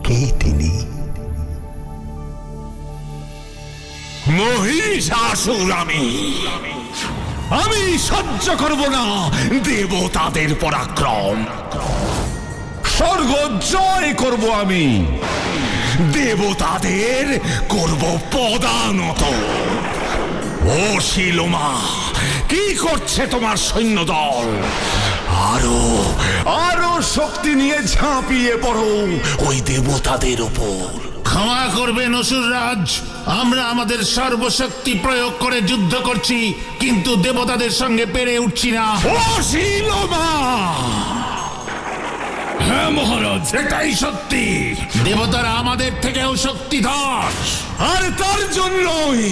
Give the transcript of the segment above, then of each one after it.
কে তিনি? মহিষাসুর আমি সহ্য করব না দেবতাদের পরাক্রম। স্বর্গ জয় করব আমি, দেবতাদের করব পদানত। ও শিলোমা, কি করছে তোমার সৈন্যদল? আরো আরো শক্তি নিয়ে ঝাঁপিয়ে পড়ো ওই দেবতাদের উপর। ক্ষমা করবেন অসুররাজ, আমরা আমাদের সর্বশক্তি প্রয়োগ করে যুদ্ধ করছি, কিন্তু দেবতাদের সঙ্গে পেরে উঠছি না। ও শিলোমা! হ্যাঁ মহারাজ, এটাই সত্যি। দেবতারা আমাদের থেকেও শক্তিধর, আর তার জন্যই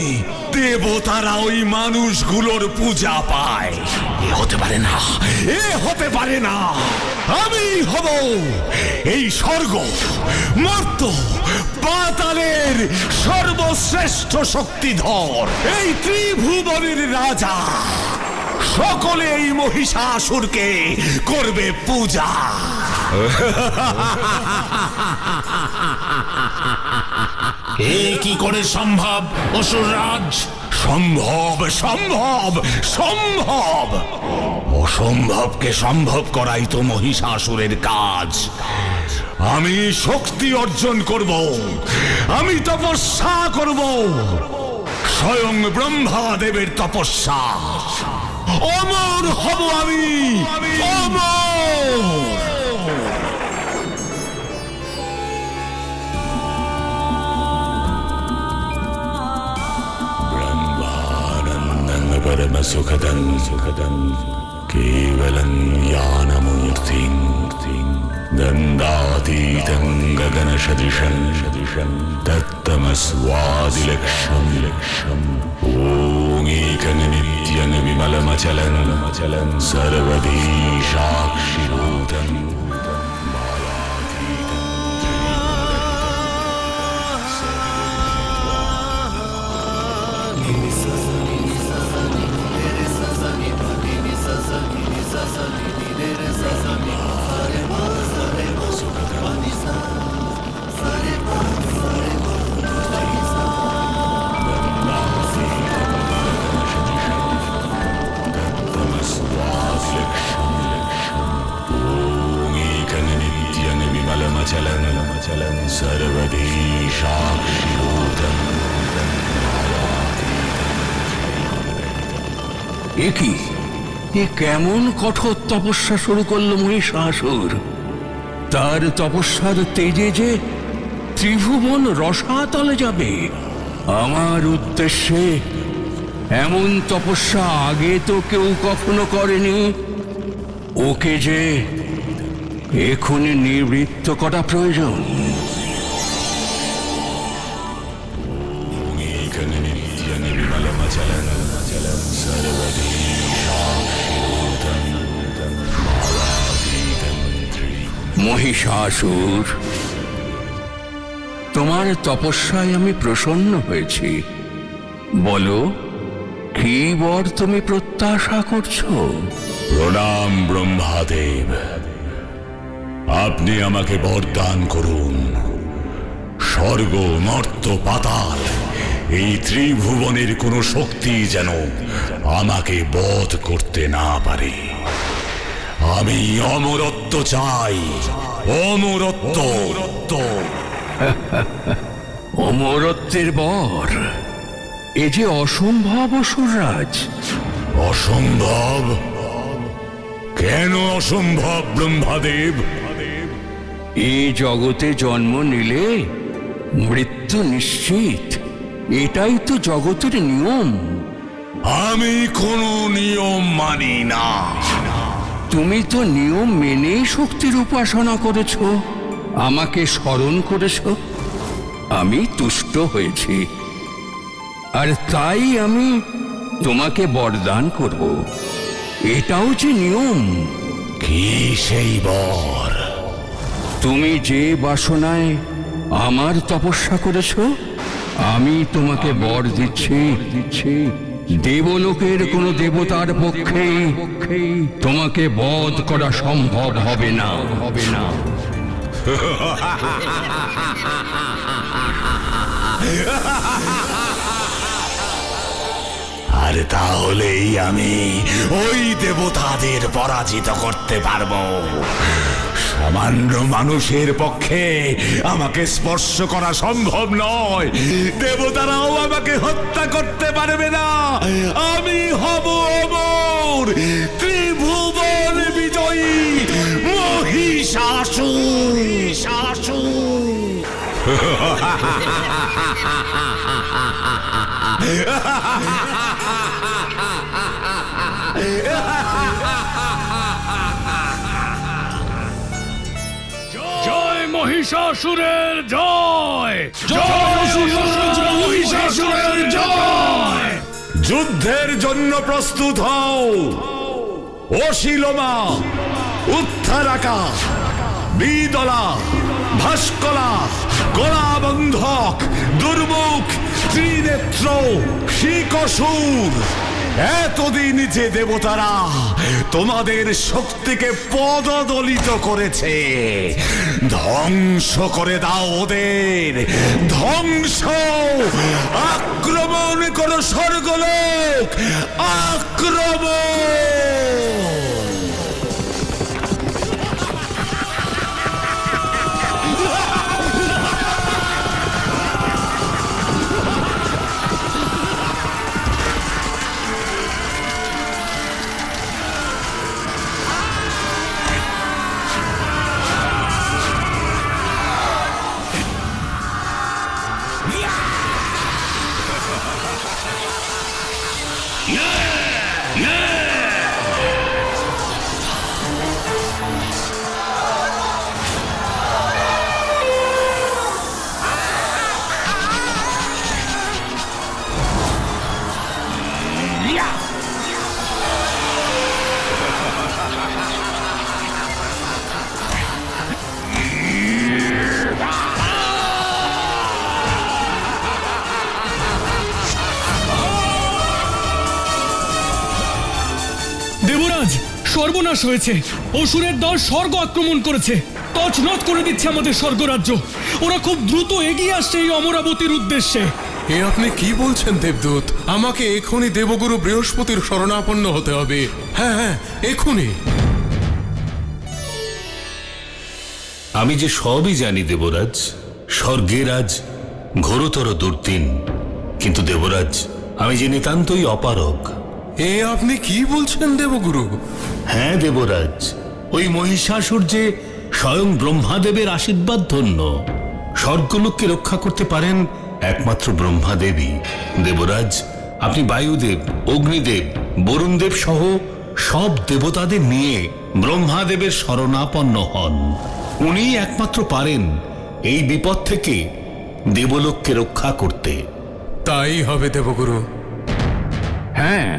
দেবতারা ওই মানুষগুলোর পূজা পায়। এ হতে পারে না, এ হতে পারে না। আমি হব এই স্বর্গ, মর্ত, পাতালের সর্বশ্রেষ্ঠ শক্তিধর, এই ত্রিভুবনের রাজা। সকলে এই মহিষাসুরকে করবে পূজা। এ কি করে সম্ভব অসুররাজ? সম্ভব, সম্ভব, সম্ভব। অসম্ভবকে সম্ভব করাই তো মহিষাসুরের কাজ। আমি শক্তি অর্জন করব, আমি তপস্যা করব, স্বয়ং ব্রহ্মাদেবের তপস্যা। অমর হব আমি, অমর। परम सुखदं केवलं ज्ञानमूर्तिं गन्धातीतं गगनसदृशं तत्तमस्वादिलक्ष्यं ॐ एकं नित्यं विमलमचलं सर्वधी साक्षिभूतं चलन सर्वधी साक्षिभूतं কি এ কেমন কঠোর তপস্যা শুরু করলো মহিষাসুর? তার তপস্যার তেজে যে ত্রিভুবন রসাতলে যাবে। আমার উদ্দেশ্যে এমন তপস্যা আগে তো কেউ কখনো করেনি। ওকে যে এখনই নিবৃত্ত করা প্রয়োজন। মহিষাসুর, তোমার তপস্যায় আমি প্রসন্ন হয়েছি। বলো, কি বর তুমি প্রত্যাশা করছো? প্রণাম ব্রহ্মাদেব, আপনি আমাকে বরদান করুন। স্বর্গ, মর্ত, পাতাল, এই ত্রিভুবনের কোনো শক্তি যেন আমাকে বধ করতে না পারে। আমি অমরত্ব চাই, অমরত্ব। অমরত্বের বর, এ যে অসম্ভব অসুররাজ। অসম্ভব? কেন অসম্ভব ব্রহ্মাদেব? এই জগতে জন্ম নিলে মৃত্যু নিশ্চিত, এটাই তো জগতের নিয়ম। আমি কোনো নিয়ম মানি না। তুমি তো নিয়ম মেনেই শক্তির উপাসনা করেছ, আমাকে স্মরণ করেছ। আমি তুষ্ট হয়েছি, আর তাই আমি তোমাকে বরদান করব। এটাও যে নিয়ম। কি সেই বর? তুমি যে বাসনায় আমার তপস্যা করেছ, আমি তোমাকে বর দিচ্ছি। দেবলোকের কোনো দেবতার পক্ষে তোমাকে বধ করা সম্ভব হবে না। আর তাহলেই আমি ওই দেবতাদের পরাজিত করতে পারবো। সামান্য মানুষের পক্ষে আমাকে স্পর্শ করা সম্ভব নয়, দেবতারাও আমাকে হত্যা করতে পারবে না। আমি হব অমর, ত্রিভুবন বিজয়ী মহিষাসুর। জয় মহিষাসুরের জয়! মহিষাসুরের জয়! যুদ্ধের জন্য প্রস্তুত হও। অশিলমা, উত্থারাকা, বিদলা, ভাস্কলা, কলাবন্ধক, দুর্মুখ, ত্রিনেত্র, শিকসুর, এতদিন যে দেবতারা তোমাদের শক্তিকে পদদলিত করেছে, ধ্বংস করে দাও ওদের, ধ্বংস! আক্রমণ করো স্বর্গলোক, আক্রমণ! দেবরাজ, সর্বনাশ হয়েছে। অসুরের দল স্বর্গ আক্রমণ করেছে, তছনছ করে দিচ্ছে আমাদের স্বর্গরাজ্য। ওরা খুব দ্রুত এগিয়ে আসছে এই অমরাবতীর উদ্দেশ্যে। এ আপনি কি বলছেন দেবদূত? আমাকে এখনই দেবগুরু বৃহস্পতির শরণাপন্ন হতে হবে। হ্যাঁ হ্যাঁ, এখনই। আমি যে সবই জানি দেবরাজ, স্বর্গের আজ ঘোরতর দুর্দিন, কিন্তু দেবরাজ আমি যে নিতান্তই অপারগ। এ আপনি কি বলছেন দেবগুরু? হ্যাঁ দেবরাজ, ওই মহিষাসুর যে স্বয়ং ব্রহ্মাদেবের আশীর্বাদ ধন্য। স্বর্গলোককে রক্ষা করতে পারেন একমাত্র ব্রহ্মাদেবী। দেবরাজ, আপনি বায়ুদেব, অগ্নিদেব, বরুণদেব সহ সব দেবতাদের নিয়ে ব্রহ্মাদেবের শরণাপন্ন হন। উনি একমাত্র পারেন এই বিপদ থেকে দেবলোককে রক্ষা করতে। তাই হবে দেবগুরু। হ্যাঁ,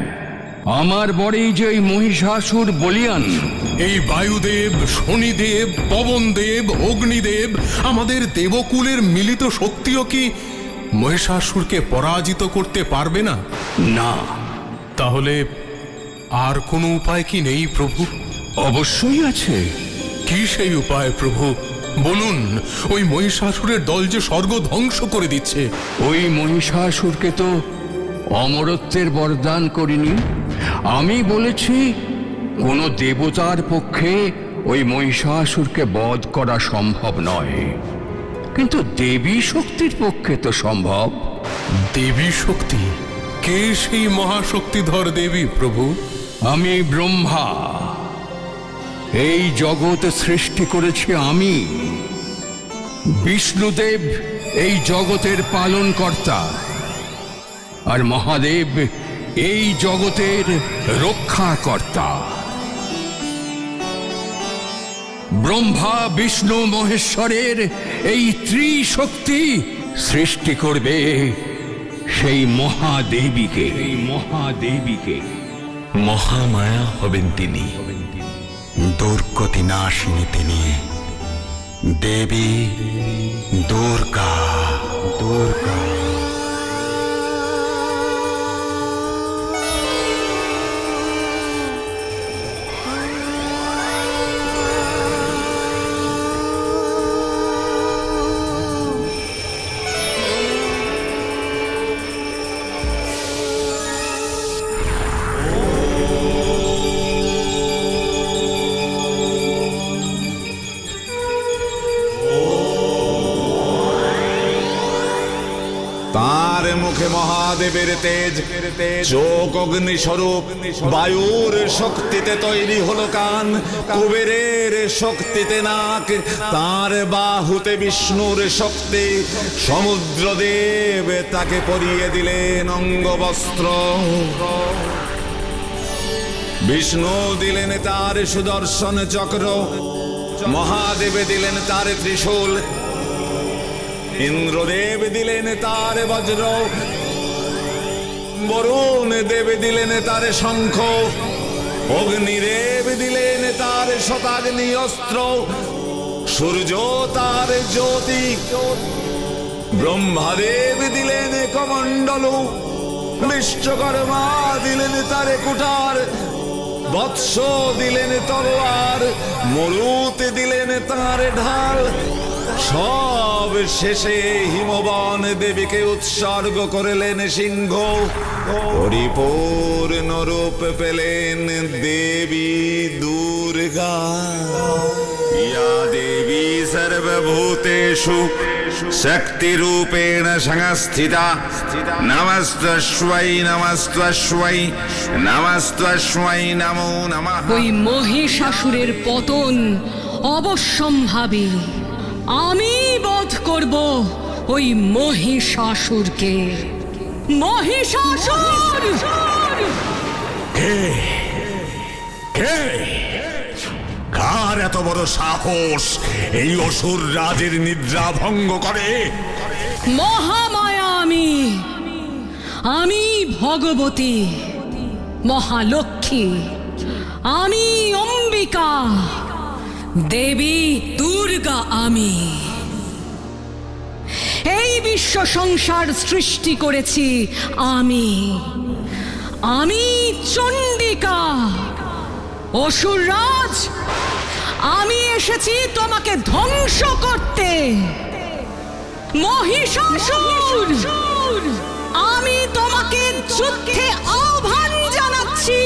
আমার বরেই যে এই মহিষাসুর বলিয়ান। এই বায়ুদেব, শনিদেব, পবনদেব, অগ্নিদেব, আমাদের দেবকুলের মিলিত শক্তিও কি মহিষাসুরকে পরাজিত করতে পারবে না? না। তাহলে আর কোনো উপায় কি নেই প্রভু? অবশ্যই আছে। কি সেই উপায় প্রভু? বলুন। ওই মহিষাসুরের দল যে স্বর্গ ধ্বংস করে দিচ্ছে। ওই মহিষাসুরকে তো অমরত্বের বরদান করিনি। আমি বলেছি কোন দেবতার পক্ষে ওই মহিষাসুরকে বধ করা সম্ভব নয়, কিন্তু দেবী শক্তির পক্ষে তো সম্ভব। দেবী শক্তি? কে সেই মহাশক্তিধর দেবী প্রভু? আমি ব্রহ্মা। এই জগৎ সৃষ্টি করেছি আমি। বিষ্ণুদেব এই জগতের পালনকর্তা, আর মহাদেব এই জগতের রক্ষাকর্তা। ব্রহ্মা, বিষ্ণু, মহেশ্বরের এই ত্রিশক্তি সৃষ্টি করবে সেই মহাদেবীকে। মহামায়া হবেন তিনি, দুর্গতি নাশিনী তিনি, দেবী দুর্গা। মুখে মহাদেবের তেজ, চোখ অগ্নিস্বরূপ, বায়ুর শক্তিতে তৈরি হলো কান, কুবেরের শক্তিতে নাক, তার বাহুতে বিষ্ণুর শক্তি। সমুদ্রদেব তাকে পরিয়ে দিলেন অঙ্গবস্ত্র, বিষ্ণু দিলেন তার সুদর্শন চক্র, মহাদেব দিলেন তার ত্রিশূল, ইন্দ্রদেব দিলেন তার বজ্র, বরুণ দেব দিলেন তার শঙ্খ, অগ্নিদেব দিলেন তার শতাগ্নি অস্ত্র, সূর্য তার জ্যোতি, ব্রহ্মাদেব দিলেন কমণ্ডলু, বিশ্বকর্মা দিলেন তার কুঠার, বৎস দিলেন তলোয়ার, মরুত দিলেন তার ঢাল। সব শেষে হিমবন দেবীকে উৎসর্গ করলেন সিংহ। পরিপূর্ণ রূপ পেলেন দেবী দুর্গা। ইয়া দেবী সর্বভূতেষু শক্তিরূপেণ সংস্থিতা। নমস্তস্मै নমস্তস্मै নমস্তস্मै নমো নমঃ। ওই মহিষাসুরের পতন অবশ্যম্ভাবী। আমি বধ করব ওই মহিষাসুরকে। মহিষাসুর! কে কে কার এত বড় সাহস এই অসুর রাজের নিদ্রা ভঙ্গ করে? মহামায়া আমি। আমি ভগবতী, মহালক্ষ্মী। আমি অম্বিকা, দেবী দুর্গা আমি। এই বিশ্ব সংসার সৃষ্টি করেছি আমি। আমি চণ্ডিকা। অসুররাজ, আমি এসেছি তোমাকে ধ্বংস করতে। মহিষাসুর, আমি তোমাকে যুদ্ধে আহ্বান জানাচ্ছি।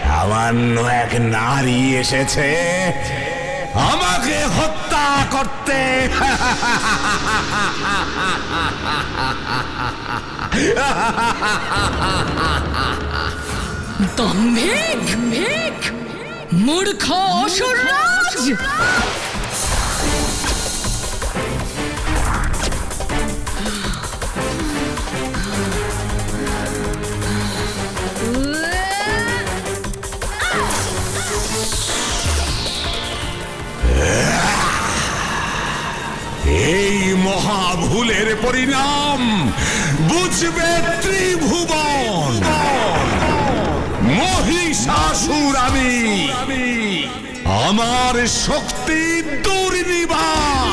সামান্য এক নারী এসেছে আমাকে হত্যা করতে। দম্ভিক, মূর্খ অসুররাজ! এই মহাভুলের পরিণাম বুঝবে ত্রিভুবন। মহিষাসুর আমি, আমার শক্তি দুর্নিবার।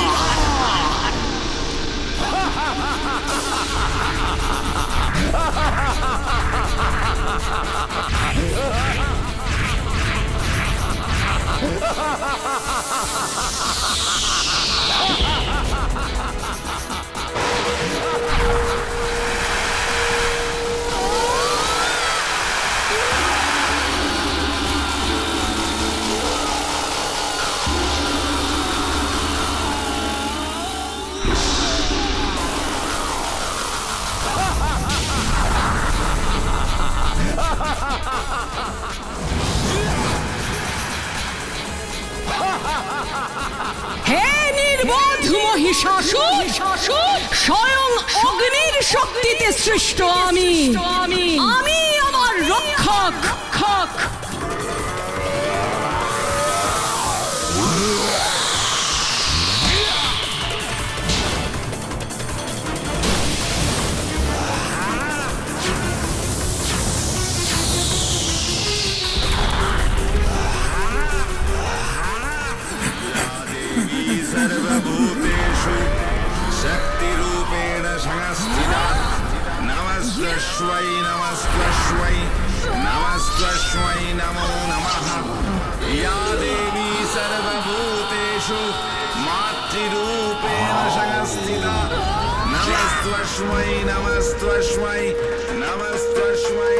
হে নির্বোধ মহিষাসুর! স্বয়ং অগ্নির শক্তিতে সৃষ্ট আমি। আমি আমার রক্ষক। सर्वभूतेषु शक्तिरूपेण संस्थिता। नमस्तस्मै नमस्तस्मै नमस्तस्मै नमो नमः। या देवी सर्वभूतेषु मातृरूपेण संस्थिता। नमस्तस्मै नमस्तस्मै नमस्तस्मै